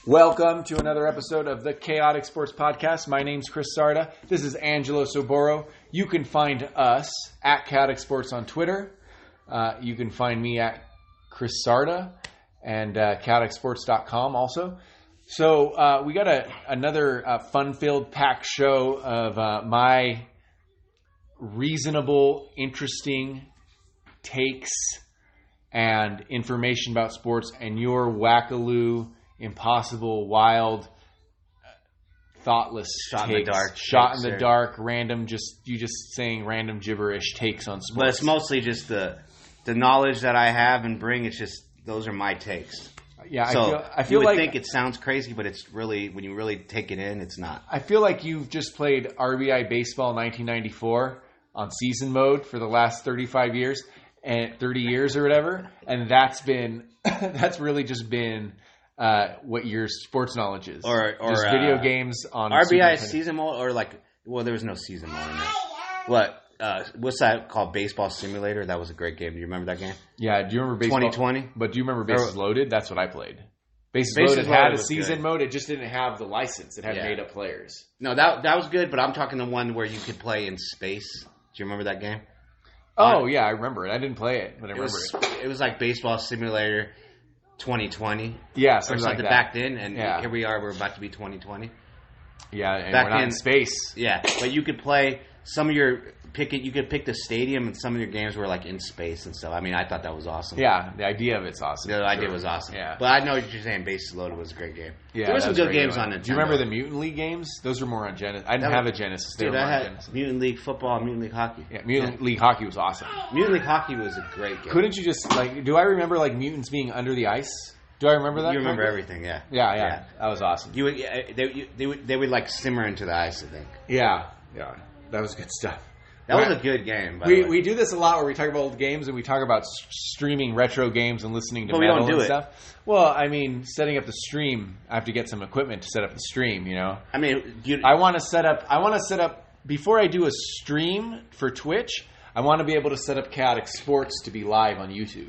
Welcome to another episode of the Chaotic Sports Podcast. My name's Chris Sarda. This is Angelo Soboro. You can find us at Chaotic Sports on Twitter. You can find me at Chris Sarda and chaoticsports.com also. So we got another fun-filled, packed show of my reasonable, interesting takes and information about sports and your wackaloo, impossible, wild, thoughtless shot takes. In the dark, shot in the dark, random, just saying random gibberish takes on sports. But it's mostly just the knowledge that I have and bring. It's just those are my takes. Yeah, so I feel you would like think it sounds crazy, but it's really when you really take it in, it's not. I feel like you've just played RBI baseball 1994 on season mode for the last 35 years and 30 years or whatever, and that's really just been what your sports knowledge is, or just video games on RBI season mode, or there was no season mode in it. What's that called? Baseball Simulator. That was a great game. Do you remember that game? Yeah. Do you remember baseball 2020? But do you remember Bases Loaded? That's what I played. Bases Loaded had a season mode. It just didn't have the license. It had made up players. No, that was good. But I'm talking the one where you could play in space. Do you remember that game? Oh yeah, I remember it. I didn't play it, but I remember it. It was like Baseball Simulator 2020. Yeah, something like that. Back then, and here we are. We're about to be 2020. Yeah, and we're not in space. Yeah, but you could play some of your you could pick the stadium, and some of your games were like in space and stuff. I mean, I thought that was awesome. Yeah, the idea of it's awesome. The idea was awesome. Yeah, but I know what you're saying. Bases Loaded was a great game. Yeah, there were some good games on Nintendo. Do you remember the Mutant League games? Those were more on Genesis. I didn't have a Genesis. Dude, I had Mutant League Football, Mutant League Hockey. Yeah, Mutant League Hockey was awesome. Mutant League Hockey was a great game. Couldn't you just do I remember mutants being under the ice? Do I remember that? You remember everything, yeah. Yeah. That was awesome. They would like simmer into the ice, I think. Yeah. That was good stuff. That was a good game. We do this a lot where we talk about old games and we talk about streaming retro games and listening to metal and stuff. Well, I mean, setting up the stream, I have to get some equipment to set up the stream, you know? I mean, I want to set up before I do a stream for Twitch, I want to be able to set up Chaotic Sports to be live on YouTube.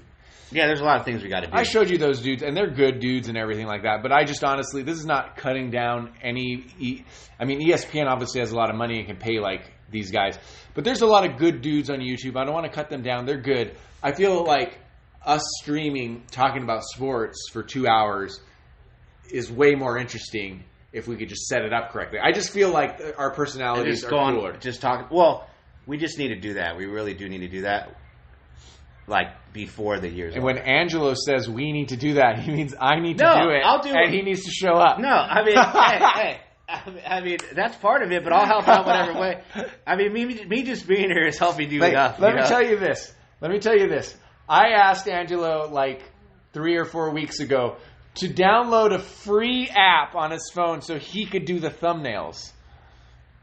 Yeah, there's a lot of things we got to do. I showed you those dudes, and they're good dudes and everything like that. But I just honestly, this is not cutting down any. I mean, ESPN obviously has a lot of money and can pay these guys. But there's a lot of good dudes on YouTube. I don't want to cut them down. They're good. I feel like us streaming, talking about sports for 2 hours is way more interesting if we could just set it up correctly. I just feel like our personalities are cooler. Just talking. Well, we just need to do that. We really do need to do that. Before the year's and over. When Angelo says we need to do that, he means I need to do it. I'll do it. And he needs to show up. No, I mean, hey. I mean, that's part of it, but I'll help out whatever way. I mean, me just being here is helping you enough. Let me tell you this. I asked Angelo 3 or 4 weeks ago to download a free app on his phone so he could do the thumbnails.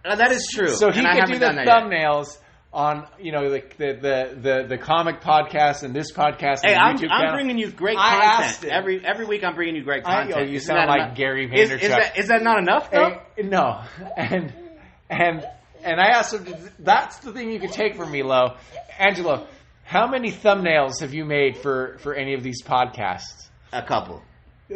That is true. So he could do the thumbnails on the comic podcast and this podcast. And I'm channel. bringing you great content every week. I'm bringing you great content. You sound like Gary Vaynerchuk. Is that not enough though? No, and I asked him. That's the thing you could take from me, Lo. Angelo, how many thumbnails have you made for any of these podcasts? A couple.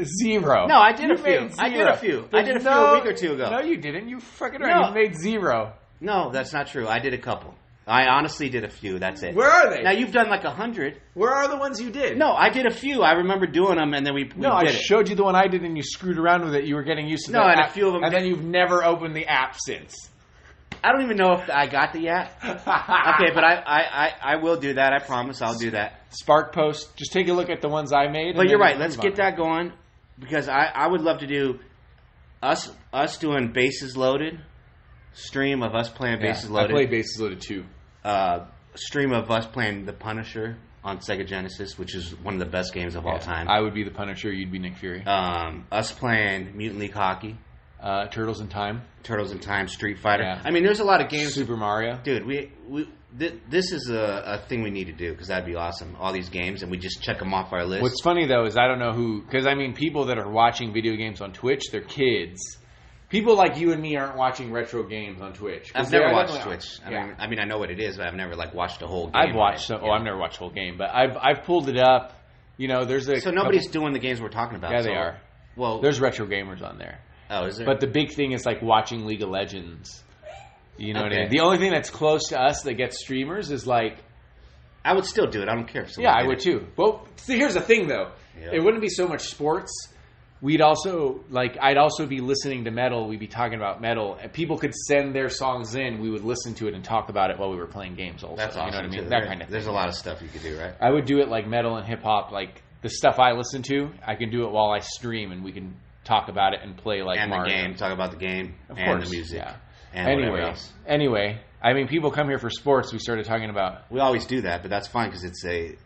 0. No, I did a few. I did a few a week or two ago. No, you didn't. You fucking right. No. You made 0. No, that's not true. I did a couple. I honestly did a few. That's it. Where are they? Now, you've done 100. Where are the ones you did? No, I did a few. I remember doing them, and then we No, I showed you the one I did, and you screwed around with it. You were getting used to the app. And a few of them. And then you've never opened the app since. I don't even know if I got the app. Okay, but I will do that. I promise I'll do that. Spark Post. Just take a look at the ones I made. But you're right. Let's get that going, because I would love to do us doing Bases Loaded, stream of us playing Bases Loaded. I played Bases Loaded too. Stream of us playing The Punisher on Sega Genesis, which is one of the best games of all time. I would be the Punisher. You'd be Nick Fury. Us playing Mutant League Hockey. Turtles in Time. Street Fighter. Yeah. I mean, there's a lot of games. Super Mario. Dude, this is a thing we need to do, because that'd be awesome. All these games, and we just check them off our list. What's funny, though, is I don't know who... Because, I mean, people that are watching video games on Twitch, they're kids. People like you and me aren't watching retro games on Twitch. I've never watched Twitch. I mean, I know what it is, but I've never watched a whole game. I've watched I've never watched a whole game, but I've pulled it up. You know, there's a nobody's doing the games we're talking about. Yeah, they are. Well, there's retro gamers on there. Oh, is there? But the big thing is like watching League of Legends. You know what I Okay. mean? The only thing that's close to us that gets streamers is like... I would still do it. I don't care if someone Yeah, I did would it. too. Well, see, here's the thing though. Yeah. It wouldn't be so much sports. We'd also, like, I'd also be listening to metal. We'd be talking about metal. And people could send their songs in. We would listen to it and talk about it while we were playing games also. That's awesome, you know what I mean? too. That kind of There's thing. a lot of stuff you could do, right? I would do it like metal and hip-hop. Like, the stuff I listen to, I can do it while I stream and we can talk about it and play like And Mario. the game. Talk about the game. Of and course, the music. yeah. And whatever else. Anyway, I mean, people come here for sports. We started talking about... We always do that, but that's fine because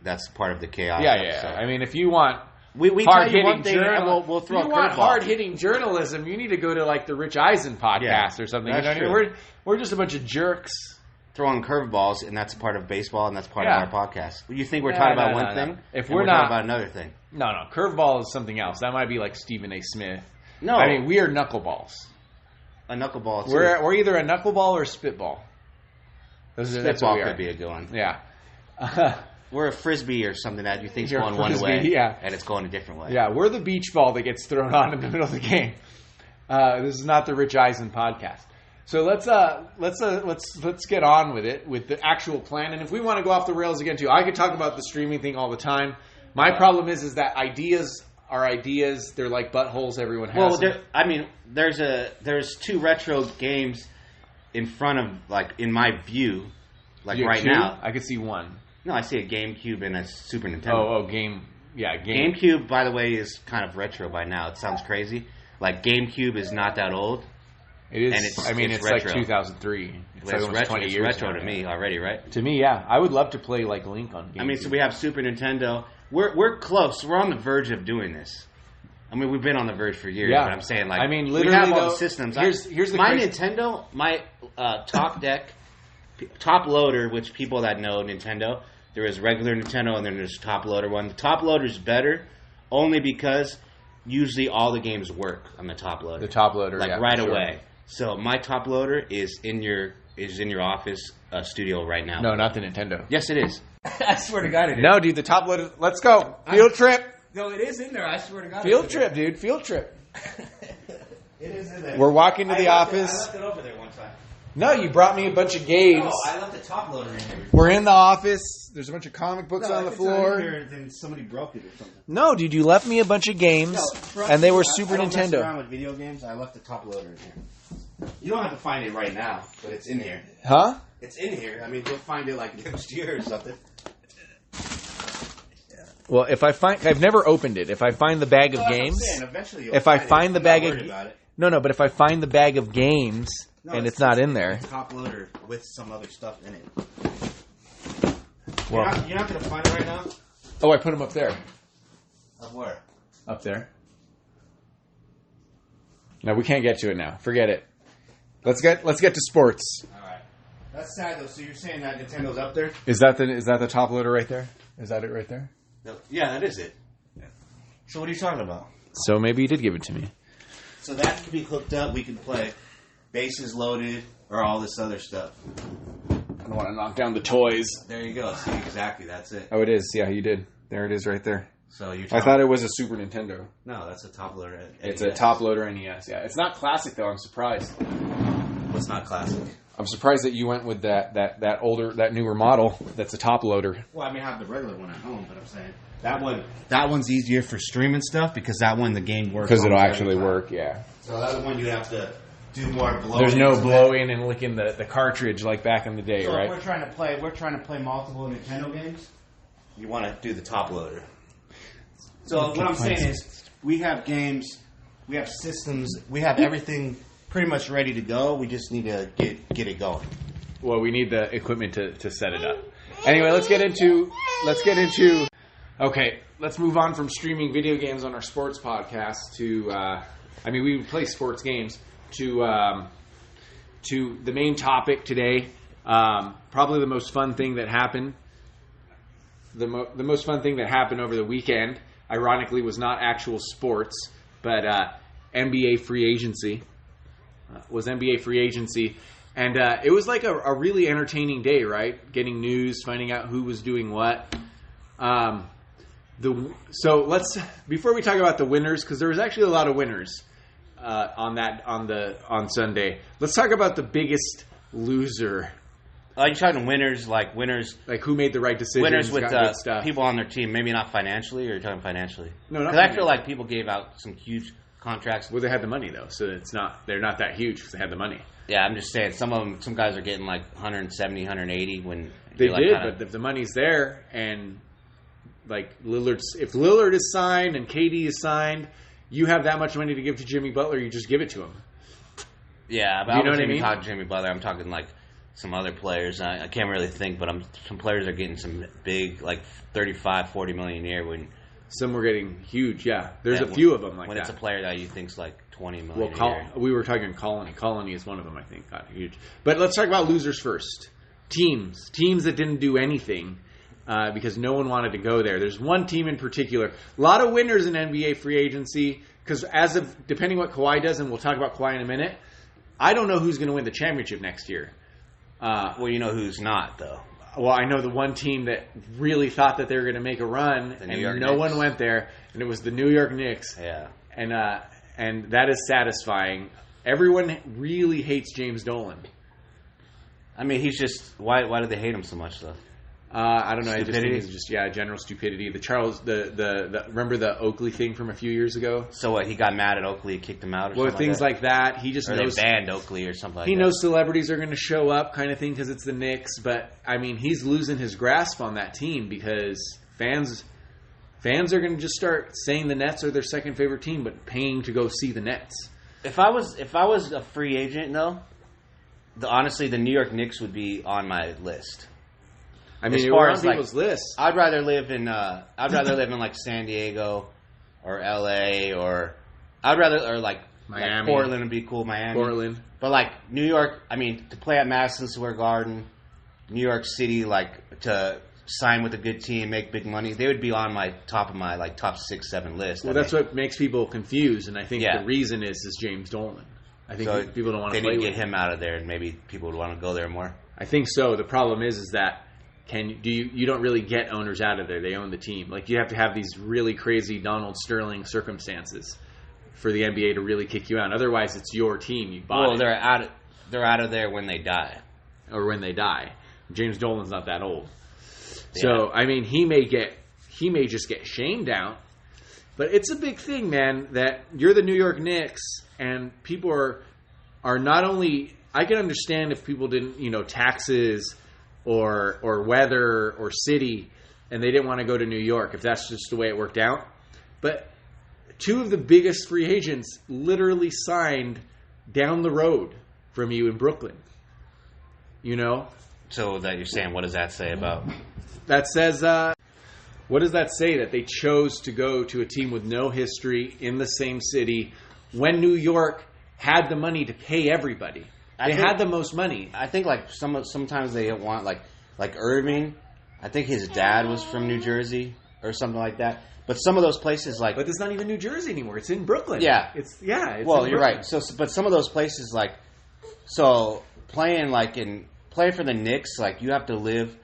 that's part of the chaos. Yeah. episode. I mean, if you want... We tell you one hard-hitting thing, and we'll throw if a you want curveball. hard-hitting journalism, you need to go to like the Rich Eisen podcast or something. that's You know what I mean? true. We're just a bunch of jerks. Throwing curveballs, and that's part of baseball, and that's part Yeah. of our podcast. You think we're No, talking about no, one no. thing? If and we're talking not- about another thing. No, curveball is something else. That might be like Stephen A. Smith. No, I mean, we are knuckleballs. a knuckleball. Too. We're either a knuckleball or a spitball. That's what Spitball we are. could be a good one. Yeah. We're a frisbee or something that you think's You're a going one frisbee, way, yeah. and it's going a different way. Yeah, we're the beach ball that gets thrown on in the middle of the game. This is not the Rich Eisen podcast. So let's get on with it with the actual plan. And if we want to go off the rails again too, I could talk about the streaming thing all the time. My problem is that ideas are ideas. They're like buttholes. Everyone has. Well, them. there's two retro games in front of, like, in my view, like You have right two? now. I could see one. No, I see a GameCube and a Super Nintendo. Game. Yeah, game. GameCube, by the way, is kind of retro by now. It sounds crazy. Like, GameCube is not that old. It is. And it's like retro. 2003. It's like almost 20 it's years retro now. to me already, right? To me, yeah. I would love to play like Link on GameCube. I mean, so we have Super Nintendo. We're close. We're on the verge of doing this. I mean, we've been on the verge for years, Yeah. but I'm saying, like, I mean, we literally, have all though, the systems. here's the my crazy- Nintendo, my top deck, top loader, which people that know Nintendo, there is regular Nintendo and then there's top loader one. The top loader is better only because usually all the games work on the top loader. The top loader, like yeah, right sure. away. So my top loader is in your office studio right now. No, not the Nintendo. Yes, it is. I swear to God it is. No, dude, the top loader. Let's go. Field trip. No, it is in there. I swear to God. Field it's trip, dude. Field trip. It is in there. We're walking to the I office. left it over there one time. No, you brought me a bunch of games. No, I left the top loader in there. We're in the office. There's a bunch of comic books on the floor. Then somebody broke it or something. No, dude, you left me a bunch of games, and they were Super I don't mess Nintendo. around with video games. I left the top loader in here. You don't have to find it right now, but it's in here. Huh? It's in here. I mean, you'll find it like next year or something. Well, I've never opened it. If I find the bag of games, Eventually you'll if I find find the I'm bag not of worried about it. no, but if I find the bag of games No, and it's not in there, It's top loader with some other stuff in it. well, You're not going to find it right now? oh, I put them up there. Of where? Up there. No, we can't get to it now. Forget it. Let's get to sports. Alright. That's sad though. So you're saying that Nintendo's up there? Is that the top loader right there? Is that it right there? No. Yeah, that is it. So what are you talking about? So maybe you did give it to me. So that can be hooked up. We can play bases loaded or all this other stuff. I don't want to knock down the toys. There you go. See, exactly. That's it. Oh, it is. Yeah, you did. There it is right there. So you're I thought it was a Super Nintendo. No, that's a top loader. It's a top loader NES. Yeah, it's not classic though. I'm surprised. What's not classic? I'm surprised that you went with that newer model. That's a top loader. Well, I mean, I have the regular one at home, but I'm saying that one's easier for streaming stuff because that one the game works Because it'll almost actually every time. work. Yeah. So that one you have to do more blow. There's no blow in and licking the cartridge like back in the day, So right? if we're trying to play multiple Nintendo games. You want to do the top loader. So what I'm saying is, we have games, we have systems, we have everything pretty much ready to go. We just need to get it going. Well, we need the equipment to set it up. Anyway, let's get into. Okay, let's move on from streaming video games on our sports podcast to. We play sports games to the main topic today. Probably the most fun thing that happened. The most fun thing that happened over the weekend, ironically, was not actual sports, but NBA free agency. And it was like a really entertaining day, right? Getting news, finding out who was doing what. So let's before we talk about the winners, because there was actually a lot of winners on Sunday. Let's talk about the biggest loser. Are you talking winners, like who made the right decisions? Winners with good stuff. people on their team, maybe not financially, or you're talking financially? No, not. Because I feel like people gave out some huge contracts. Well, they had the money though, so they're not that huge because they had the money. Yeah, I'm just saying some guys are getting like 170, 180 when they did, but if the money's there and like if Lillard is signed and KD is signed, you have that much money to give to Jimmy Butler, you just give it to him. Yeah, but you I know what I wasn't mean? even talking Jimmy Butler. I'm talking like some other players. I can't really think, but some players are getting some big, like 35, 40 million a year when some were getting huge. Yeah, there's a few of them like that. When it's a player that you think's like 20 million a year. We were talking Colony. Colony is one of them, I think, got huge. But let's talk about losers first. Teams that didn't do anything because no one wanted to go there. There's one team in particular. A lot of winners in NBA free agency because depending what Kawhi does, and we'll talk about Kawhi in a minute, I don't know who's going to win the championship next year. Well, you know who's not, though. Well, I know the one team that really thought that they were going to make a run, and no one went there, and it was the New York Knicks. Yeah. And that is satisfying. Everyone really hates James Dolan. I mean, he's just... Why do they hate him so much, though? I don't know. Stupidity? I just think it's just general stupidity. The remember the Oakley thing from a few years ago? So what? He got mad at Oakley, kicked him out, or something things like that. He just knows they banned Oakley or something like that. He knows celebrities are going to show up, kind of thing, because it's the Knicks. But I mean, he's losing his grasp on that team because fans are going to just start saying the Nets are their second favorite team, but paying to go see the Nets. If I was a free agent, though, honestly, the New York Knicks would be on my list. I mean, as far as people's lists. I'd rather live in like San Diego or LA or like Miami. Like Portland would be cool. Miami. Portland. But like New York, I mean, to play at Madison Square Garden, New York City, like to sign with a good team, make big money, they would be on my top 6, 7 list. Well, that's what makes people confused, and I think the reason is James Dolan. I think people don't want to play with him. They need to get him out of there, and maybe people would want to go there more. I think so. The problem is that you don't really get owners out of there. They own the team. Like you have to have these really crazy Donald Sterling circumstances for the NBA to really kick you out. Otherwise, it's your team. You bought it. They're out of there when they die. Or when they die. James Dolan's not that old. Yeah. So I mean, he may just get shamed out. But it's a big thing, man, that you're the New York Knicks and people are not only. I can understand if people didn't, taxes or weather or city, and they didn't want to go to New York, if that's just the way it worked out. But two of the biggest free agents literally signed down the road from you in Brooklyn. So that you're saying, what does that say about? That says, what does that say? That they chose to go to a team with no history in the same city when New York had the money to pay everybody. They had the most money. I think like sometimes they want like Irving. I think his dad was from New Jersey or something like that. But some of those places but it's not even New Jersey anymore. It's in Brooklyn. Yeah, it's well, you're right. So, but some of those places playing for the Knicks, like you have to live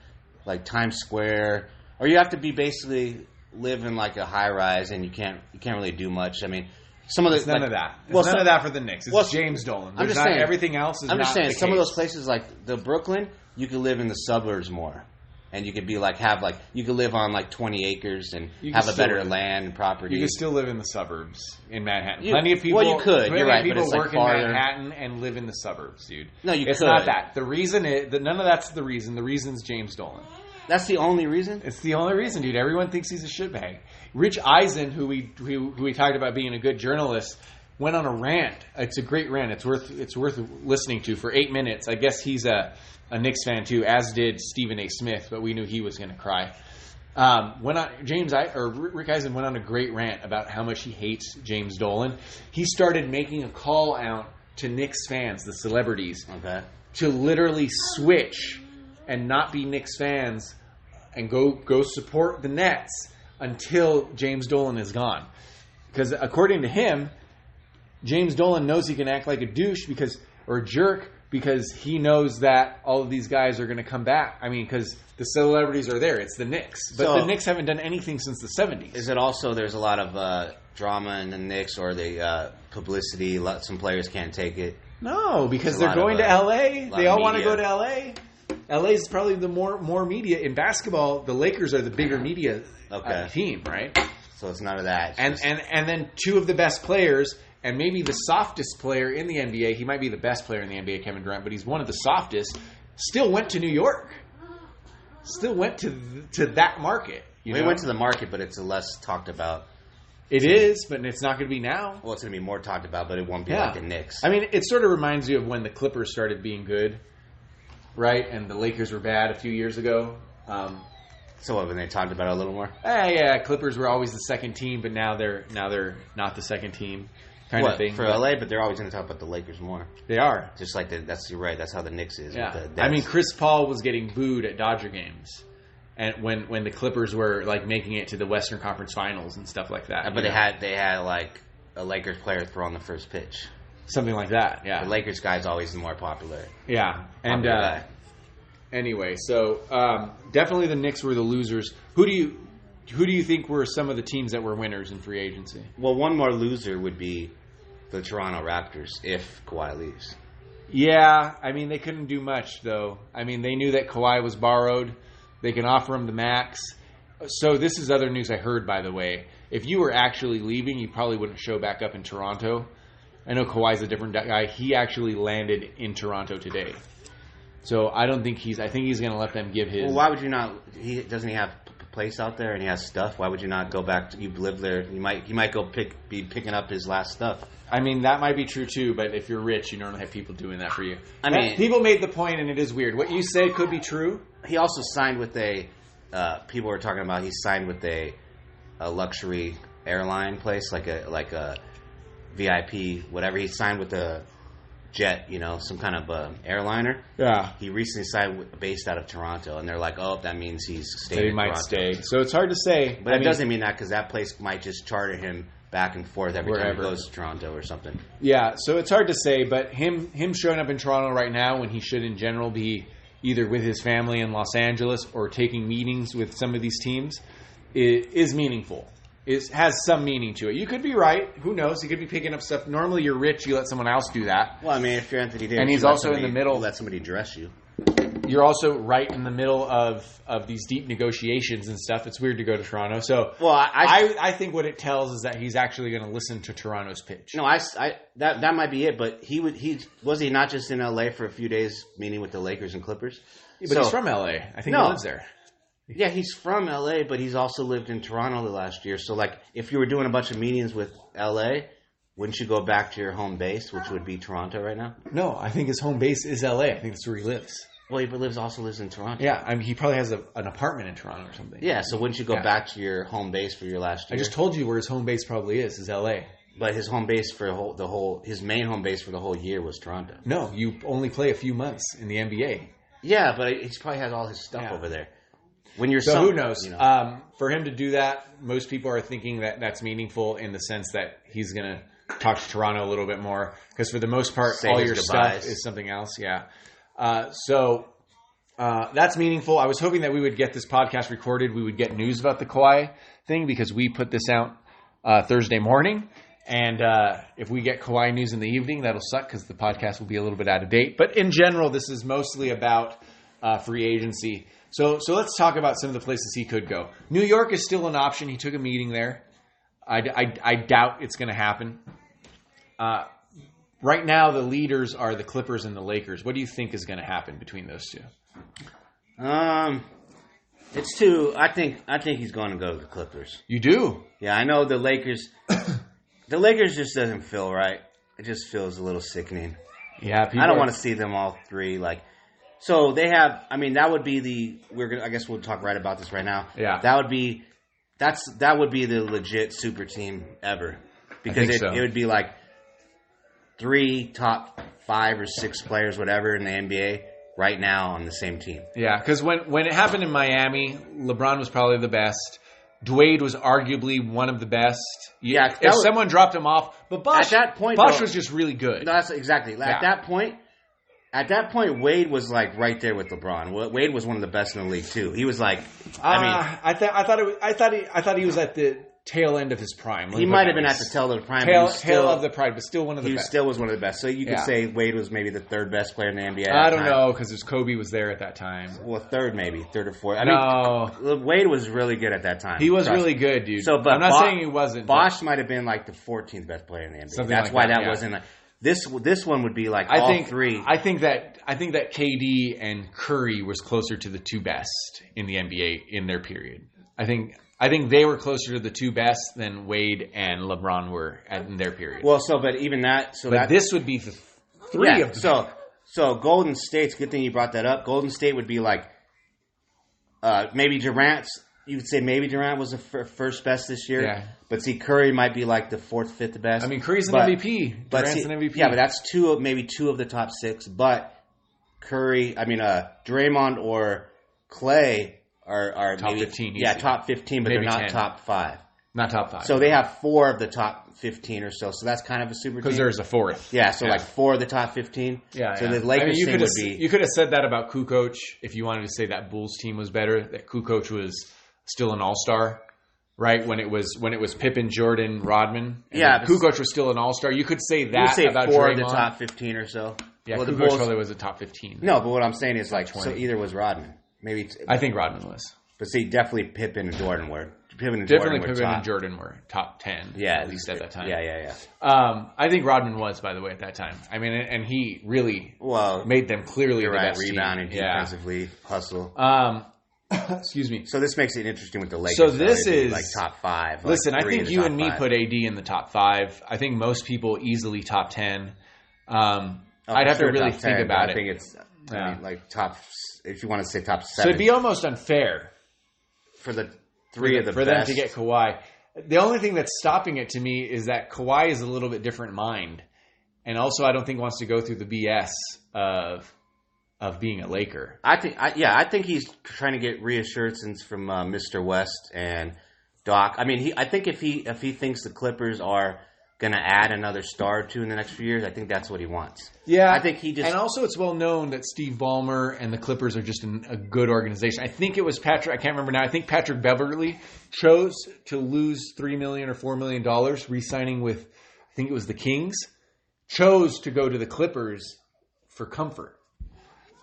like Times Square, or you have to be basically live in like a high rise, and you can't really do much. I mean. It's none of that. It's none of that for the Knicks. It's James Dolan. I'm just saying everything else is. I'm just saying some of those places like the Brooklyn, you could live in the suburbs more, and you could be you could live on like 20 acres and have a better land and property. You could still live in the suburbs in Manhattan. Plenty of people. Well, you could. You're right. People but it's work like in Manhattan and live in the suburbs, dude. No, it's could. not that. The reason is that none of that's the reason. The reason's James Dolan. That's the only reason? It's the only reason, dude. Everyone thinks he's a shitbag. Rich Eisen, who we talked about being a good journalist, went on a rant. It's a great rant. It's worth listening to for 8 minutes. I guess he's a Knicks fan too, as did Stephen A. Smith, but we knew he was going to cry. Rick Eisen went on a great rant about how much he hates James Dolan. He started making a call out to Knicks fans, the celebrities, to literally switch and not be Knicks fans and go support the Nets until James Dolan is gone. Because according to him, James Dolan knows he can act like a douche or a jerk because he knows that all of these guys are going to come back. I mean, because the celebrities are there. It's the Knicks. But the Knicks haven't done anything since the 70s. Is it also there's a lot of drama in the Knicks or the publicity? Some players can't take it. No, because they're going to L.A. They all want to go to L.A. L.A. is probably the more media. In basketball, the Lakers are the bigger media team, right? So it's none of that. And then two of the best players, and maybe the softest player in the NBA, he might be the best player in the NBA, Kevin Durant, but he's one of the softest, still went to New York. Still went to that market. We went to the market, but it's a less talked about. It is, but it's not going to be now. Well, it's going to be more talked about, but it won't be like the Knicks. I mean, it sort of reminds you of when the Clippers started being good, right? And the Lakers were bad a few years ago. So when they talked about it a little more? Yeah, Clippers were always the second team, but now they're not the second team kind of thing. For LA, but they're always going to talk about the Lakers more. They are. Just like you're right. That's how the Knicks is. Yeah. I mean, Chris Paul was getting booed at Dodger games. And when the Clippers were like making it to the Western Conference Finals and stuff like that, but they had like a Lakers player throw on the first pitch, something like that. Yeah, the Lakers guy's always the more popular. Yeah, and anyway, so definitely the Knicks were the losers. Who do you think were some of the teams that were winners in free agency? Well, one more loser would be the Toronto Raptors if Kawhi leaves. Yeah, I mean they couldn't do much though. I mean they knew that Kawhi was borrowed. They can offer him the max. So this is other news I heard, by the way. If you were actually leaving, you probably wouldn't show back up in Toronto. I know Kawhi's a different guy. He actually landed in Toronto today. So I think he's going to let them give his... Well, why would you not... Doesn't he have a place out there and he has stuff? Why would you not go back you live there? You might go be picking up his last stuff. I mean, that might be true too, but if you're rich, you don't have people doing that for you. I mean... People made the point, and it is weird. What you say could be true. He also signed with people were talking about he signed with a luxury airline place, like a VIP, whatever. He signed with a jet, some kind of airliner. Yeah. He recently signed based out of Toronto, and they're like, oh, that means he's staying in Toronto. He might stay. So it's hard to say. But it doesn't mean that because that place might just charter him back and forth every wherever. time he goes to Toronto or something. Yeah, so it's hard to say, but him showing up in Toronto right now when he should in general be either with his family in Los Angeles or taking meetings with some of these teams is meaningful. It has some meaning to it. You could be right. Who knows? He could be picking up stuff. Normally you're rich, you let someone else do that. Well, I mean, if you're Anthony Davis, and he's also in the middle. Let somebody dress you. You're also right in the middle of these deep negotiations and stuff. It's weird to go to Toronto. So, well, I think what it tells is that he's actually going to listen to Toronto's pitch. No, that might be it. But was he not just in LA for a few days, meeting with the Lakers and Clippers? Yeah, but he's from LA. I think he lives there. Yeah, he's from LA, but he's also lived in Toronto the last year. So, like, if you were doing a bunch of meetings with LA, wouldn't you go back to your home base, which would be Toronto right now? No, I think his home base is LA. I think that's where he lives. Well, he also lives in Toronto. Yeah, I mean, he probably has an apartment in Toronto or something. Yeah, so wouldn't you go back to your home base for your last year? I just told you where his home base probably is LA. But his home base for his main home base for the whole year was Toronto. No, you only play a few months in the NBA. Yeah, but he probably has all his stuff over there. When you're who knows? For him to do that, most people are thinking that that's meaningful in the sense that he's going to talk to Toronto a little bit more because for the most part, all your stuff is something else. Yeah. So that's meaningful. I was hoping that we would get this podcast recorded. We would get news about the Kawhi thing because we put this out Thursday morning. And if we get Kawhi news in the evening, that'll suck because the podcast will be a little bit out of date. But in general, this is mostly about free agency. So let's talk about some of the places he could go. New York is still an option. He took a meeting there. I doubt it's going to happen. Right now, the leaders are the Clippers and the Lakers. What do you think is going to happen between those two? It's two. I think he's going to go to the Clippers. You do? Yeah, I know the Lakers. The Lakers just doesn't feel right. It just feels a little sickening. Yeah, I don't want to see them all three. So they have. I mean, that would be I guess we'll talk right about this right now. Yeah, that would be the legit super team ever because it would be like 3 top 5 or 6 players, whatever, in the NBA right now on the same team. Yeah, because when it happened in Miami, LeBron was probably the best. Dwayne was arguably one of the best. Yeah, if someone dropped him off, but Bosh, at that point, Bosh was just really good. That's exactly at that point. At that point, Wade was like right there with LeBron. Wade was one of the best in the league too. He was like, I thought he was at the tail end of his prime. He might have been at the tail of the prime. Tail of the prime, but still one of the best. He still was one of the best. So you could say Wade was maybe the third best player in the NBA. I don't know because Kobe was there at that time. Well, third or fourth. I mean, Wade was really good at that time. He was really good, dude. So, but I'm not saying he wasn't. Bosh might have been like the 14th best player in the NBA. That's like why that wasn't. Like, this one would be like three. I think that KD and Curry was closer to the two best in the NBA in their period. I think they were closer to the two best than Wade and LeBron were in their period. Well, but even that. But this would be the three of them. So Golden State's good thing you brought that up. Golden State would be like maybe Durant's. You would say maybe Durant was the first best this year. Yeah. But see, Curry might be like the fourth, fifth best. I mean, Curry's an MVP. Durant's an MVP. Yeah, but that's maybe two of the top six. But Curry, Draymond or Clay are top maybe 15. Yeah, top 15, but maybe they're not 10. top 5. Not top 5. So they have 4 of the top 15 or so. So that's kind of a super team. Because there's a fourth. Yeah, so like 4 of the top 15. Yeah. So the Lakers team would be. You could have said that about Kukoc if you wanted to say that Bulls team was better. That Kukoc was still an all-star. Right, when it was Pippen, Jordan, Rodman. Kukoc was still an all-star. You could say that about 4 Draymond. of the top 15 or so. Yeah, Kukoc probably was a top 15. No, but what I'm saying is like, so either was Rodman. I think Rodman was. But see, definitely Pippen and Jordan were. Pippen and Jordan were top 10. Yeah, at least at that time. Yeah. I think Rodman was, by the way, at that time. I mean, and he really made them clearly the best rebounding, defensively, hustle. Excuse me. So this makes it interesting with the Lakers. So this is like top 5. Listen, I think you and me put AD in the top 5. I think most people easily top 10. I'd have to really think about it. I think it's like top. If you want to say top 7, so it'd be almost unfair for the three of the for best. them to get Kawhi. The only thing that's stopping it to me is that Kawhi is a little bit different mind, and also I don't think wants to go through the BS of being a Laker. I think he's trying to get reassurances from Mr. West and Doc. I mean, I think if he thinks the Clippers are going to add another star or two in the next few years, I think that's what he wants. Yeah, I think and also it's well known that Steve Ballmer and the Clippers are just a good organization. I think it was Patrick. I can't remember now. I think Patrick Beverley chose to lose $3 million or $4 million, re-signing with I think it was the Kings. Chose to go to the Clippers for comfort.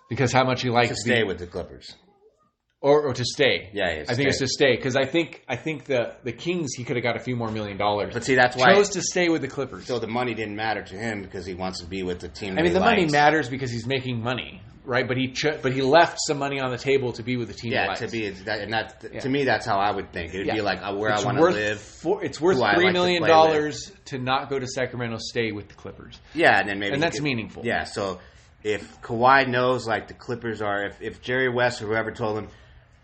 Because how much he likes to stay with the Clippers, or to stay. Yeah, I think it's to stay because I think the Kings he could have got a few more $1 million. But see, that's why chose to stay with the Clippers. So the money didn't matter to him because he wants to be with the team. The money matters because he's making money, right? But he left some money on the table to be with the team. Yeah, to me that's how I would think. It'd be like where I want to live. It's worth $3 million to not go to Sacramento, stay with the Clippers. Yeah, and then maybe that's meaningful. Yeah, so. If Kawhi knows, like, the Clippers are, if Jerry West or whoever told him,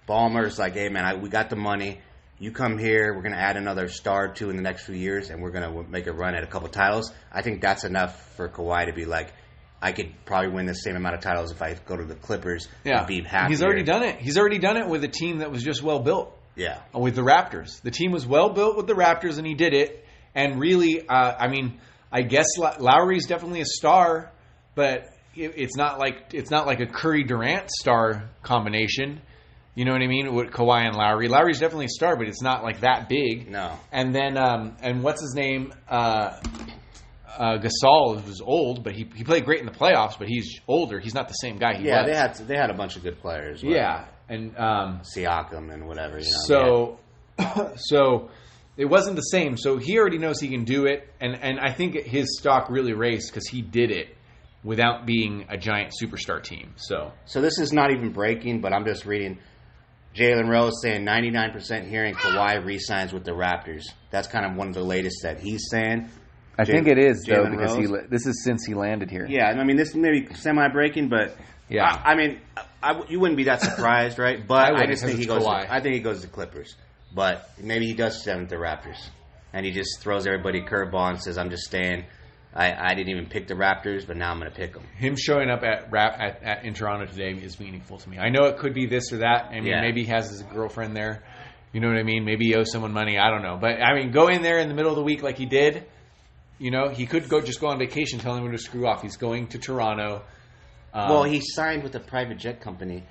Ballmer's like, hey, man, we got the money. You come here. We're going to add another star or two in the next few years, and we're going to make a run at a couple titles. I think that's enough for Kawhi to be like, I could probably win the same amount of titles if I go to the Clippers and be happy. He's already done it. He's already done it with a team that was just well built. Yeah. With the Raptors. The team was well built with the Raptors, and he did it. And really, I guess Lowry's definitely a star, but it's not like a Curry Durant star combination. You know what I mean? With Kawhi and Lowry. Lowry's definitely a star, but it's not like that big. No. And then and what's his name? Gasol was old, but he played great in the playoffs, but he's older. He's not the same guy he was. They had a bunch of good players. Yeah. And Siakam and whatever, So it wasn't the same. So he already knows he can do it, and I think his stock really raised because he did it without being a giant superstar team. So this is not even breaking, but I'm just reading Jalen Rose saying 99% hearing Kawhi re-signs with the Raptors. That's kind of one of the latest that he's saying. I think it is, though, because this is since he landed here. Yeah, I mean, this may be semi-breaking, but yeah, you wouldn't be that surprised, right? But I just think he goes. I think he goes to Clippers, but maybe he does stay with the Raptors, and he just throws everybody a curveball and says, "I'm just staying." I didn't even pick the Raptors, but now I'm going to pick them. Him showing up in Toronto today is meaningful to me. I know it could be this or that. I mean, maybe he has his girlfriend there. You know what I mean? Maybe he owes someone money. I don't know. But, I mean, go in there in the middle of the week like he did. You know, he could just go on vacation, tell him to screw off. He's going to Toronto. Well, he signed with a private jet company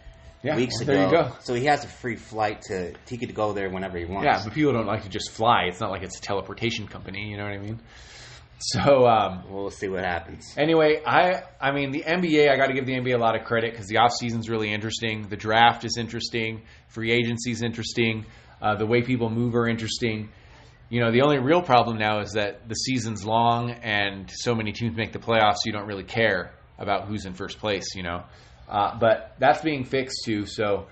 weeks ago. There you go. So he has a free flight he could go there whenever he wants. Yeah, but people don't like to just fly. It's not like it's a teleportation company. You know what I mean? So we'll see what happens. Anyway, I mean the NBA. I got to give the NBA a lot of credit because the offseason's really interesting. The draft is interesting. Free agency's interesting. The way people move are interesting. You know, the only real problem now is that the season's long and so many teams make the playoffs. You don't really care about who's in first place. You know, but that's being fixed too. So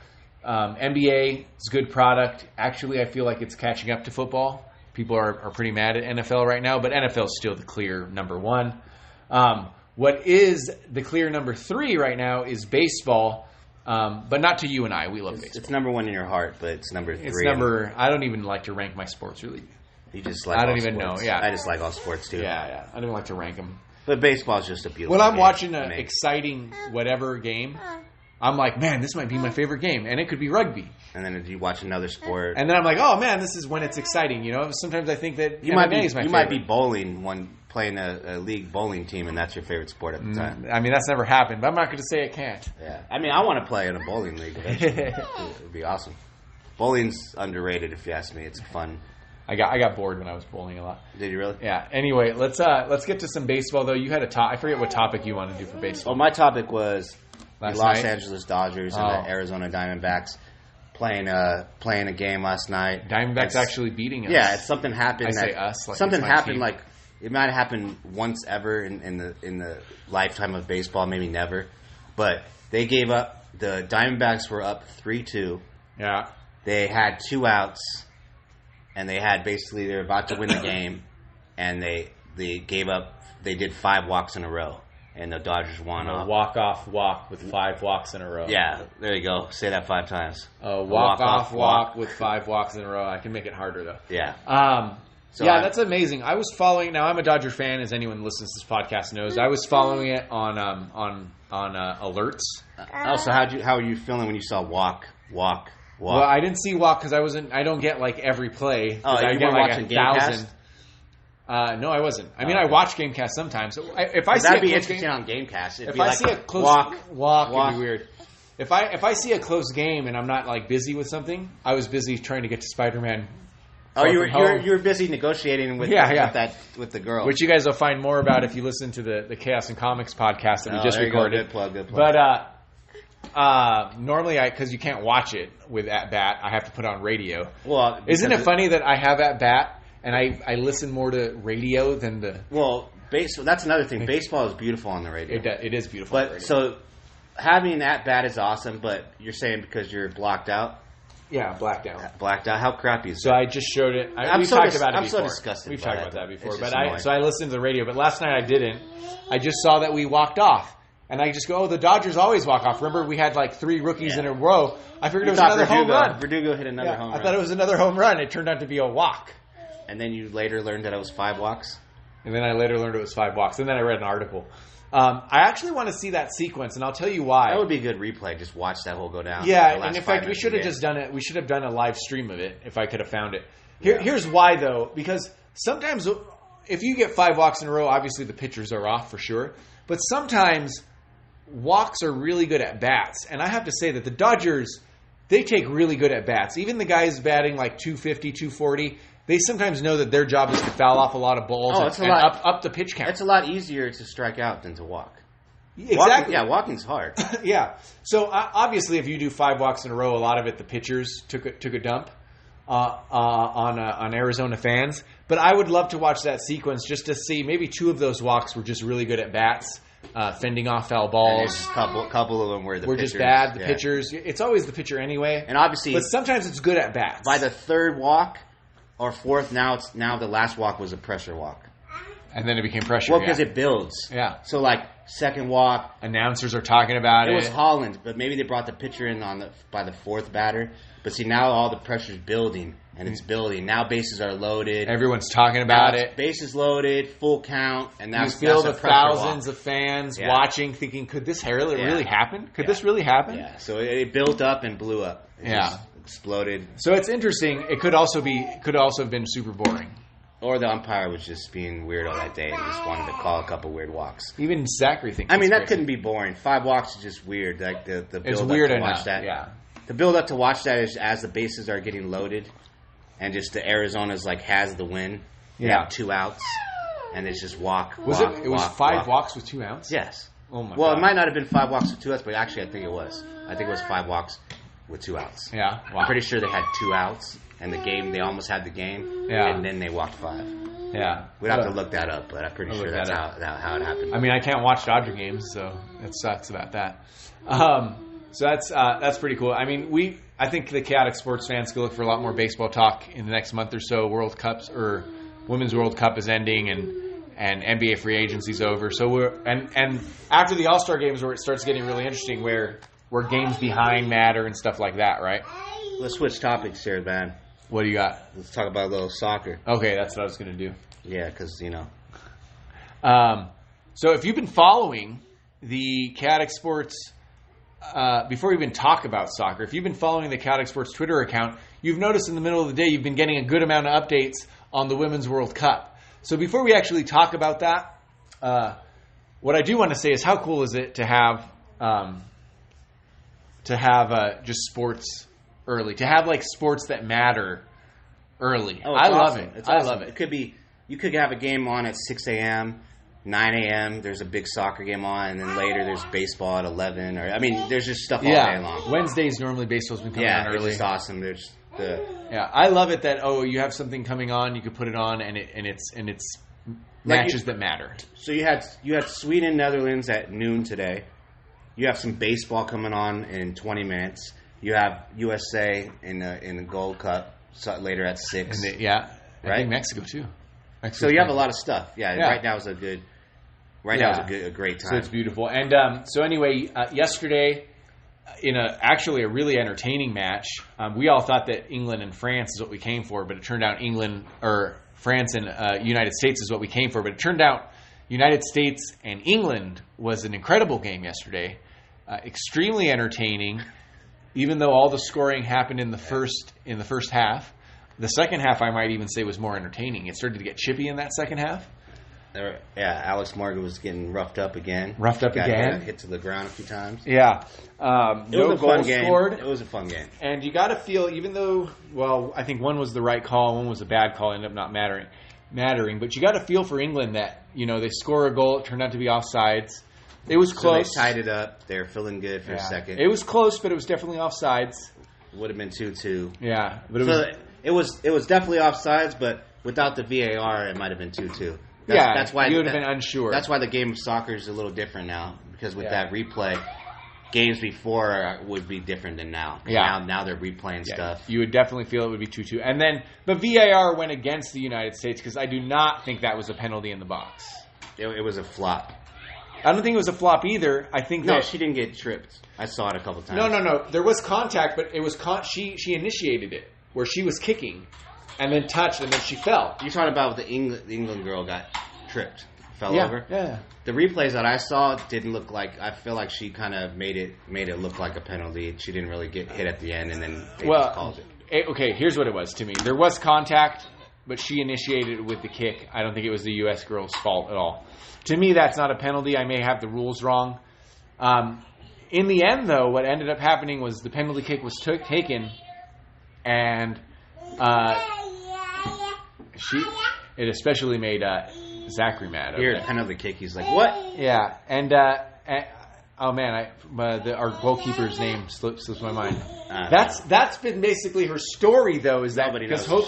NBA is a good product. Actually, I feel like it's catching up to football. People are pretty mad at NFL right now, but NFL is still the clear number one. What is the clear number 3 right now is baseball, but not to you and I. We love baseball. It's number 1 in your heart, but it's number 3. I don't even like to rank my sports, really. You just like I don't even know, yeah. I just like all sports, too. Yeah. I don't even like to rank them. But baseball is just a beautiful When I'm game watching an exciting whatever game, I'm like, man, this might be my favorite game. And it could be rugby. And then you watch another sport. And then I'm like, oh, man, this is when it's exciting. You know, sometimes I think that you MMA is my favorite. You might be bowling playing a league bowling team, and that's your favorite sport at the time. I mean, that's never happened, but I'm not going to say it can't. Yeah. I mean, I want to play in a bowling league eventually. It would be awesome. Bowling's underrated, if you ask me. It's fun. I got bored when I was bowling a lot. Did you really? Yeah. Anyway, let's get to some baseball, though. You had I forget what topic you wanted to do for baseball. Well, my topic was the Los night? Angeles Dodgers and the Arizona Diamondbacks playing a game last night. Diamondbacks actually beating us. Yeah, something happened. I say us. Like something happened. team. Like it might have happened once ever in the lifetime of baseball, maybe never. But they gave up. The Diamondbacks were up 3-2. Yeah. They had 2 outs, and they were about to win the game, and they gave up. They did 5 walks in a row. And the Dodgers won off. Walk-off walk with 5 walks in a row. Yeah, there you go. Say that 5 times. Walk-off walk with 5 walks in a row. I can make it harder, though. Yeah. That's amazing. I was following. Now, I'm a Dodger fan, as anyone who listens to this podcast knows. I was following it on alerts. So how are you feeling when you saw walk? Well, I didn't see walk because I don't get like every play. Oh, I you get were like watching 1,000. No, I wasn't. I mean, I watch Gamecast sometimes. If I see that'd a be close interesting game, on Gamecast. if I see a close walk, it'd be weird. If I see a close game and I'm not like busy with something, I was busy trying to get to Spider-Man. Oh, you were busy negotiating with the girl, which you guys will find more about if you listen to the Chaos and Comics podcast that we just recorded. Good plug. But normally, because you can't watch it with At Bat, I have to put on radio. Well, isn't it funny that I have At Bat and I listen more to radio than the? Well, that's another thing. Baseball is beautiful on the radio. It is beautiful. But so having At Bat is awesome. But you're saying because you're blocked out. Yeah, blacked out. Blacked out. How crappy is that? So I just showed it. We've talked about it before. I'm so disgusted. We've talked about that before. But annoying. I listened to the radio. But last night I didn't. I just saw that we walked off. And I just go, oh, the Dodgers always walk off. Remember, we had like 3 rookies in a row. I figured it was another home run. Verdugo hit another home run. I thought it was another home run. It turned out to be a walk. And then you later learned that it was 5 walks? And then I later learned it was 5 walks. And then I read an article. I actually want to see that sequence, and I'll tell you why. That would be a good replay. Just watch that whole go down. Yeah, and in fact, we should have just done it. We should have done a live stream of it if I could have found it. Here's why, though, because sometimes if you get 5 walks in a row, obviously the pitchers are off for sure. But sometimes walks are really good at bats, and I have to say that the Dodgers, they take really good at bats. Even the guys batting like 250, 240, they sometimes know that their job is to foul off a lot of balls and up the pitch count. It's a lot easier to strike out than to walk. Exactly. Walking's hard. Yeah. So obviously, if you do 5 walks in a row, a lot of it the pitchers took a dump on Arizona fans. But I would love to watch that sequence just to see maybe 2 of those walks were just really good at bats. Fending off foul balls. Couple of them were the pitchers. Just bad. The pitchers. It's always the pitcher anyway. And obviously, but sometimes it's good at bats. By the 3rd walk or 4th, now the last walk was a pressure walk. And then it became pressure. Well, because it builds. Yeah. So like 2nd walk, announcers are talking about it. It was Holland, but maybe they brought the pitcher in by the 4th batter. But see, now all the pressure's building, and it's building. Now bases are loaded. Everyone's talking about it. Bases loaded, full count, and you feel the thousands of fans watching, thinking, "Could this really happen? Could this really happen?" Yeah. So it built up and blew up. It just exploded. So it's interesting. It could also have been super boring. Or the umpire was just being weird all that day and just wanted to call a couple weird walks. Even Zachary thinks. I mean, that crazy. couldn't be boring. 5 walks is just weird. Like the build It's up weird to enough. watch that. Yeah. The build up to watch that is as the bases are getting loaded, and just the Arizona's like has the win. They have 2 outs, and it's just walk. Was walk, it? It was walk, 5 walk. walks with 2 outs. Yes. Oh my. Well, God. it might not have been 5 walks with 2 outs, but actually, I think it was. I think it was 5 walks with 2 outs. Yeah. Wow. I'm pretty sure they had 2 outs, and the game they almost had the game. Yeah. And then they walked 5. Yeah. We'd have to look that up, but I'm pretty I'll sure look that's that how it happened. I mean, I can't watch Dodger games, so it sucks about that. So that's pretty cool. I mean, I think the chaotic sports fans can look for a lot more baseball talk in the next month or so. World Cups or Women's World Cup is ending, and NBA free agency's over. So and after the All-Star games, where it starts getting really interesting, where games behind matter and stuff like that, right? Let's switch topics here, man. What do you got? Let's talk about a little soccer. Okay, that's what I was going to do. Yeah, because, So if you've been following the Chaotic Sports, before we even talk about soccer, if you've been following the Chaotic Sports Twitter account, you've noticed in the middle of the day you've been getting a good amount of updates on the Women's World Cup. So before we actually talk about that, what I do want to say is how cool is it to have just sports early, to have like sports that matter early. Oh, I love awesome. it. It's I awesome. love it. It could be, you could have a game on at 6 a.m., 9 a.m., there's a big soccer game on, and then later there's baseball at 11. There's just stuff all day long. Wednesdays normally baseball's been coming on It's early. just awesome. There's I love it that you have something coming on, you could put it on, and it's matches that matter. So you had Sweden, Netherlands at noon today. You have some baseball coming on in 20 minutes. You have USA in the Gold Cup later at 6. And I Right? think Mexico too. So you have a lot of stuff. Yeah. Right now is a good. Right now is a great time. So it's beautiful. And so anyway, yesterday, in actually a really entertaining match, we all thought that England and France is what we came for, but it turned out France and United States is what we came for, but it turned out United States and England was an incredible game yesterday. Extremely entertaining, even though all the scoring happened in the first half. The second half, I might even say, was more entertaining. It started to get chippy in that second half. Alex Morgan was getting roughed up again. Got hit to the ground a few times. Yeah. It was a fun game. It was a fun game. And you got to feel, even though, I think one was the right call, one was a bad call, ended up not mattering. But you got to feel for England that, they score a goal, it turned out to be offsides. It was close. So they tied it up. They were feeling good for a second. It was close, but it was definitely offsides. Would have been 2-2. Yeah. But it was definitely offsides, but without the VAR, it might have been 2-2. That's why you would have been unsure. That's why the game of soccer is a little different now, because with that replay, games before would be different than now. Yeah. Now they're replaying stuff. You would definitely feel it would be 2-2. And then, but VAR went against the United States because I do not think that was a penalty in the box. It was a flop. I don't think it was a flop either. I think No, she didn't get tripped. I saw it a couple times. No. There was contact, but it was she initiated it, where she was kicking, and then touched, and then she fell. You're talking about the England girl got tripped, fell over. Yeah. The replays that I saw didn't look like. I feel like she kind of made it look like a penalty. She didn't really get hit at the end, and then they just called it. Okay, here's what it was to me. There was contact, but she initiated it with the kick. I don't think it was the U.S. girl's fault at all. To me, that's not a penalty. I may have the rules wrong. In the end, though, what ended up happening was the penalty kick was taken, and it especially made Zachary mad. Here, penalty kick. He's like, what? Yeah, and oh man, our goalkeeper's name slips my mind. That's been basically her story, though, is that because Hope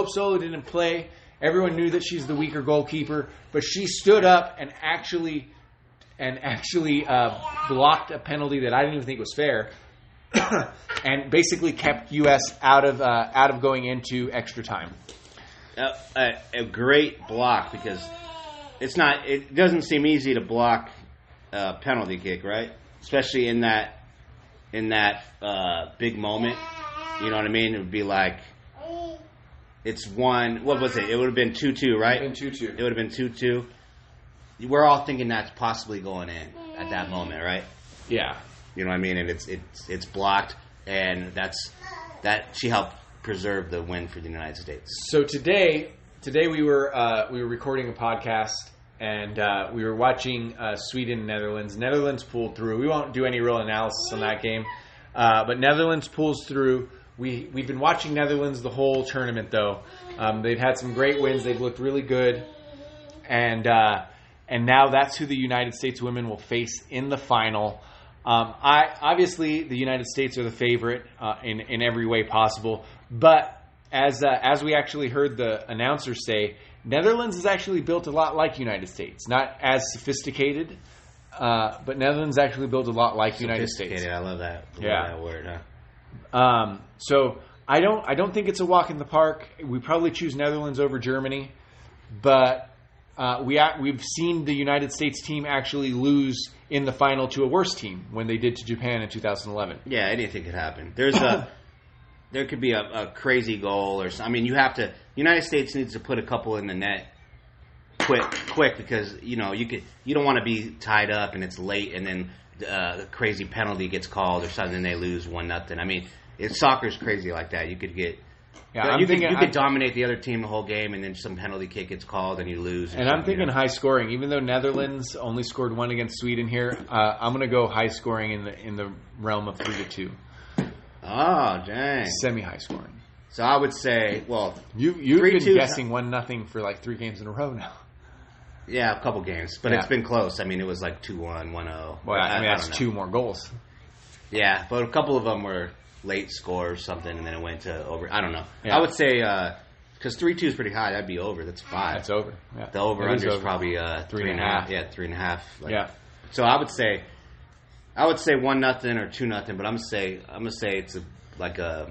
Solo didn't play. Everyone knew that she's the weaker goalkeeper, but she stood up and actually blocked a penalty that I didn't even think was fair, and basically kept U.S. out of going into extra time. A great block, because it doesn't seem easy to block a penalty kick, right? Especially in that big moment. You know what I mean? It would be like, it's one. What was it? It would have been 2-2, right? It would have been 2-2. It would have been 2-2. We're all thinking that's possibly going in at that moment, right? Yeah. You know what I mean? And it's blocked, and that she helped preserve the win for the United States. So today, today we were recording a podcast, and we were watching Sweden and Netherlands. Netherlands pulled through. We won't do any real analysis on that game, but Netherlands pulls through. We've been watching Netherlands the whole tournament, though. They've had some great wins. They've looked really good, and now that's who the United States women will face in the final. Obviously the United States are the favorite in every way possible, but as we actually heard the announcer say, Netherlands is actually built a lot like United States. Not as sophisticated, but Netherlands actually built a lot like United States. I love that. That word. Huh? So I don't think it's a walk in the park. We probably choose Netherlands over Germany, but we've seen the United States team actually lose in the final to a worse team when they did to Japan in 2011. Yeah, anything could happen. There could be a crazy goal or something. I mean, United States needs to put a couple in the net quick because you don't want to be tied up and it's late and then the crazy penalty gets called or something and they lose 1-0. I mean, soccer's crazy like that. You could get you could dominate the other team the whole game and then some penalty kick gets called and you lose. And I'm thinking high scoring. Even though Netherlands only scored 1 against Sweden here, I'm going to go high scoring in the realm of 3-2. Oh, dang. Semi-high scoring. So I would say, well... You've been guessing 1-0 for like 3 games in a row now. Yeah, a couple games. But it's been close. I mean, it was like 2-1, 1-0. Well, I mean, that's 2 more goals. Yeah, but a couple of them were late score or something, and then it went to over. I don't know. Yeah. I would say, because 3-2 is pretty high. That'd be over. That's 5. That's over. Yeah. The over-under is probably 3.5. Yeah, 3.5. Yeah. So I would say 1-0 or 2-0, but I'm gonna say it's like a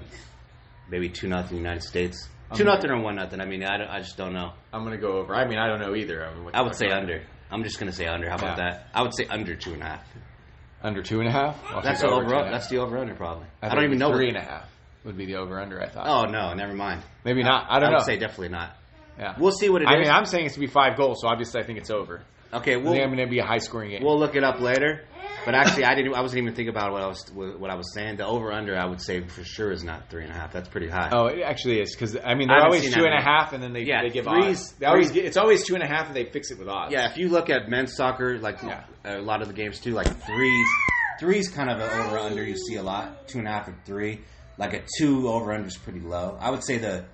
maybe 2-0 United States. 2-0 or 1-0. I mean, I just don't know. I'm gonna go over. I mean, I don't know either. I would say under. I'm just gonna say under. How about that? I would say under 2.5. Under 2.5. That's the over. That's the over/under probably. I don't even know. 3.5 would be the over/under. I thought. Oh no, never mind. Maybe not. I don't know. I would say definitely not. Yeah. We'll see what it is. I mean, I'm saying it's to be 5 goals, so obviously I think it's over. Okay, I think I'm going to be a high-scoring game. We'll look it up later. But actually, I wasn't even thinking about what I was saying. The over/under, I would say for sure is not 3.5. That's pretty high. Oh, it actually is because I mean they're always 2.5, and then they give odds. It's always 2.5, and they fix it with odds. Yeah, if you look at men's soccer, like a lot of the games too, like three's kind of an over/under. You see a lot 2.5 or 3. Like a 2 over/under is pretty low. I would say the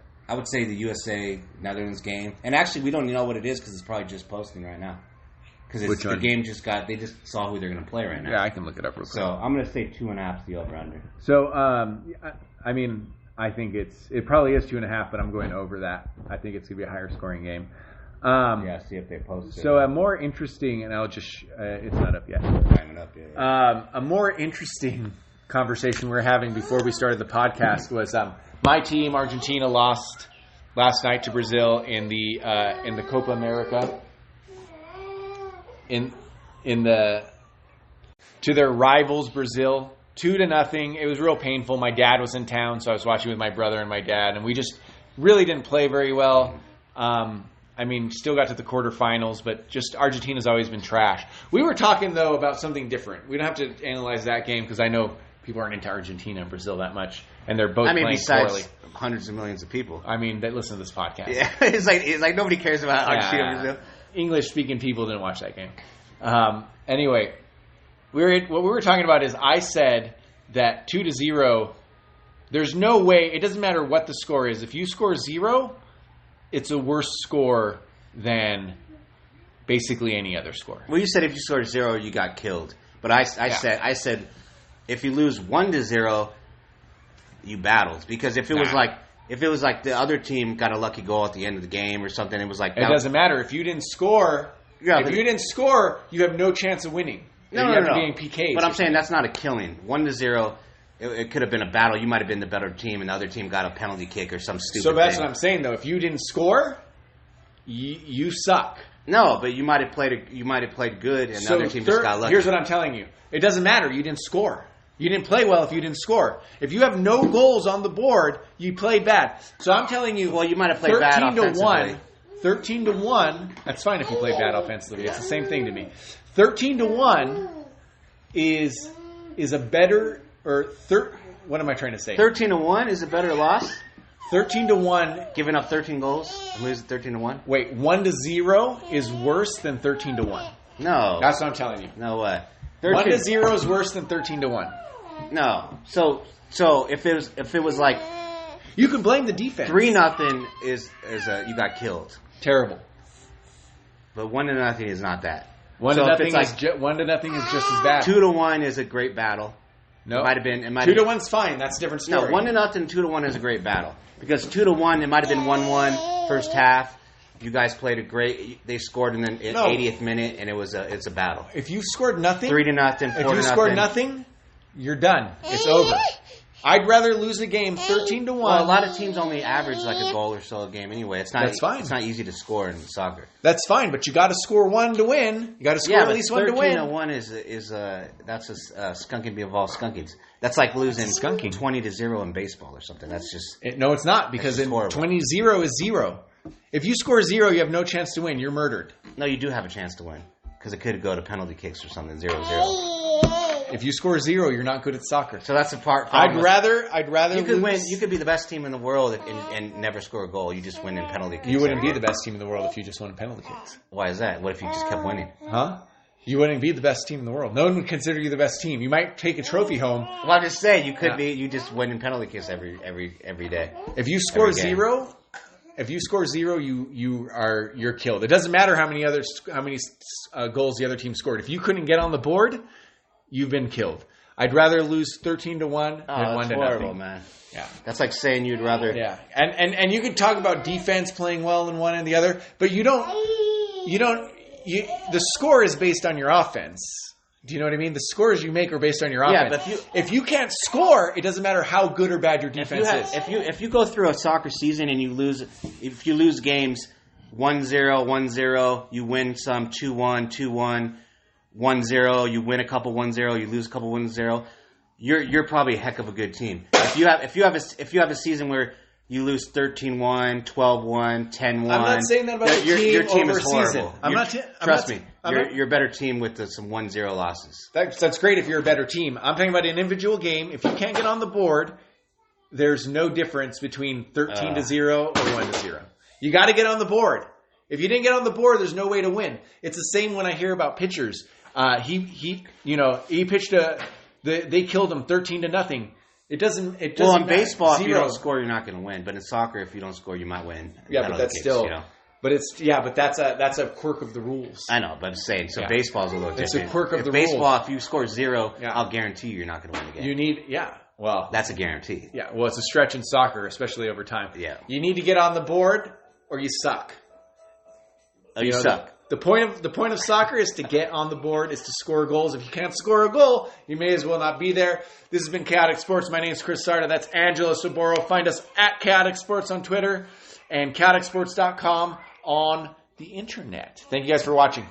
USA Netherlands game, and actually we don't know what it is because it's probably just posting right now. Because the game they just saw who they're going to play right now. Yeah, I can look it up real quick. So I'm going to say 2.5 is the over/under. So, I mean, I think it probably is 2.5, but I'm going over that. I think it's going to be a higher scoring game. See if they post it. So a more interesting, and I'll just, it's not up yet. A more interesting conversation we were having before we started the podcast was my team, Argentina, lost last night to Brazil in the Copa America. To their rivals Brazil, 2-0. It was real painful. My dad was in town, so I was watching with my brother and my dad, and we just really didn't play very well. I mean, still got to the quarterfinals, but just Argentina's always been trash. We were talking though about something different. We don't have to analyze that game because I know people aren't into Argentina and Brazil that much, and they're both playing poorly. Hundreds of millions of people. I mean, that listen to this podcast. Yeah, it's like nobody cares about Argentina and Brazil. English-speaking people didn't watch that game. Anyway, what we were talking about is I said that 2-0, there's no way, it doesn't matter what the score is. If you score 0, it's a worse score than basically any other score. Well, you said if you scored 0, you got killed. But I said if you lose 1-0, you battled. Because if it was like the other team got a lucky goal at the end of the game or something, it was like... It doesn't matter. If you didn't score, you have no chance of winning. No. Being PKs. But I'm saying that's not a killing. 1-0, it could have been a battle. You might have been the better team, and the other team got a penalty kick or some stupid thing. So that's what I'm saying, though. If you didn't score, you suck. No, but you might have played good, and the other team just got lucky. Here's what I'm telling you. It doesn't matter. You didn't score. You didn't play well if you didn't score. If you have no goals on the board, you played bad. So I'm telling you, well, you might have played bad offensively. 13-1. That's fine if you play bad offensively. It's the same thing to me. 13-1 is a better what am I trying to say? 13-1 is a better loss. 13-1. Giving up 13 goals and losing 13-1? Wait, 1-0 is worse than 13-1. No. That's what I'm telling you. No way. 1-0 is worse than 13-1. No. So if it was like you can blame the defense. 3-0 is you got killed. Terrible. But 1-0 is not that. 1-0 is just as bad. 2-1 is a great battle. No, it might have been. 2-1's fine. That's a different story. No, 1-0, 2-1 is a great battle because 2-1 it might have been 1-1 first half. You guys played a great. They scored in the 80th minute, and it's a battle. If you scored nothing, 3-0, 4-0. If you scored nothing, you're done. It's over. I'd rather lose a game 13-1. Well, a lot of teams only average like a goal or so a game anyway. It's not. That's fine. It's not easy to score in soccer. That's fine, but you got to score one to win. You got to score at least one to win. 13-1 is that's a skunking of all skunkings. That's like losing 20-0 in baseball or something. That's just no, it's not because 20-0 is 0. If you score 0, you have no chance to win. You're murdered. No, you do have a chance to win because it could go to penalty kicks or something. 0-0. If you score 0, you're not good at soccer. So that's the part. I'd rather. You could win. You could be the best team in the world and never score a goal. You just win in penalty kicks. You wouldn't be the best team in the world if you just won in penalty kicks. Why is that? What if you just kept winning? Huh? You wouldn't be the best team in the world. No one would consider you the best team. You might take a trophy home. Well, I'm just saying you could be. You just win in penalty kicks every day. If you score 0. If you score 0, you're killed. It doesn't matter how many goals the other team scored. If you couldn't get on the board, you've been killed. I'd rather lose 13-1 than 1-0. Horrible, man. Yeah, that's like saying you'd rather. Yeah, and you could talk about defense playing well in one and the other, but you don't. The score is based on your offense. Do you know what I mean? The scores you make are based on your offense. Yeah, but if you can't score, it doesn't matter how good or bad your defense is. If you go through a soccer season and you lose games 1-0, 1-0, you win some 2-1, 2-1, 1-0, you win a couple 1-0, you lose a couple 1-0, you're probably a heck of a good team. If you have a season where you lose 13-1, 12-1, 10-1. I'm not saying that about your team over is horrible. Season. Trust me, you're a better team with some 1-0 losses. That's great if you're a better team. I'm talking about an individual game. If you can't get on the board, there's no difference between 13-0 or 1-0. You got to get on the board. If you didn't get on the board, there's no way to win. It's the same when I hear about pitchers. He pitched they killed him 13-0 It doesn't. Well, in baseball, if you don't score, you're not going to win. But in soccer, if you don't score, you might win. Yeah, but that's still. But that's a quirk of the rules. I know, but I'm saying baseball's a little different. It's a quirk of the rules. Baseball, if you score 0, I'll guarantee you're not going to win the game. Well, that's a guarantee. Yeah, well, it's a stretch in soccer, especially over time. Yeah, you need to get on the board, or you suck. Oh, you suck. The point of soccer is to get on the board, is to score goals. If you can't score a goal, you may as well not be there. This has been Chaotic Sports. My name is Chris Sarda. That's Angelo Saboro. Find us at Chaotic Sports on Twitter and chaoticsports.com on the internet. Thank you guys for watching.